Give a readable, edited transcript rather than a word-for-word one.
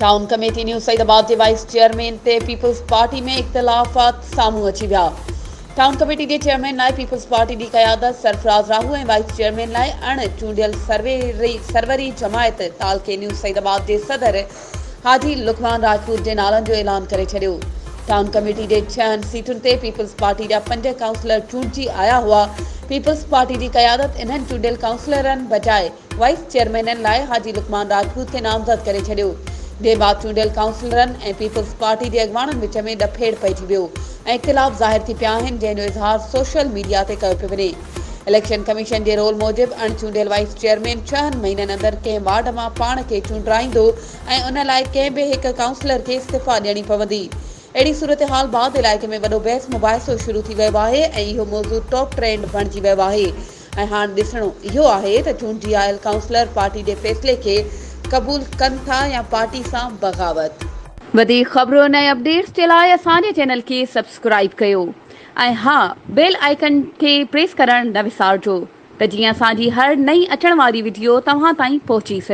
Town committee new Saidabad के wise chairman ते peoples party में इख्तिलाफ़ात सामूं अची विया। टाउन कमेटी के चेयरमैन लाइ पीपल्स पार्टी की क़यादत सरफराज राहू ऐं वाइस चेयरमैन लाइ अण चूंडियल सरवरी जमायत तालके न्यू सईदाबाद के सदर हाजी लुकमान राजपूत के नालनि जो ऐलान करे छॾियो। टाउन कमेटी के 6 सीटुनि ते पीपल्स पार्टी जा 5 काउंसलर चूंडजी आया हुआ। पीपल्स पार्टी की क़यादत इन्हनि चूंडियल काउंसलरनि बजाए वाइस चेयरमैननि लाइ हाजी लुकमान राजपूत के नामज़द करे छॾियो। जे बाद चूंडियल काउंसलरनि ऐं पीपल्स पार्टी के अॻवाननि विच में ॾफेड़ पइजी वियो ऐं इख़्तिलाफ़ ज़ाहिर थी पिया आहिनि, जंहिंजो इज़हार सोशल मीडिया ते कयो पियो वञे। इलेक्शन कमीशन के रोल मूजिब अणचूंडियल वाइस चेयरमैन 6 महीननि अंदर कंहिं वार्ड मां पाण खे चूंडाईंदो ऐं उन लाइ कंहिं बि हिक काउंसलर के इस्तीफ़ा ॾियणी पवंदी। अहिड़ी सूरत हाल बाद इलाइक़े में वॾो बहस मुबाहिसो शुरू थी वियो आहे ऐं इहो मौज़ू टॉप ट्रेंड बणिजी वियो आहे। ऐं हाणे ॾिसणो इहो आहे त चूंडजी आयल काउंसलर पार्टी जे फ़ैसिले खे क़बूल कनि था या पार्टी सां बग़ावत। वधीक ख़बरुनि ऐं अपडेट्स जे लाइ असांजे चैनल खे सब्सक्राइब कयो ऐं हा, बेल आइकन खे प्रेस करणु न विसारिजो त जीअं असांजी हर नई अचण वारी वीडियो तव्हां ताईं पहुची सघे।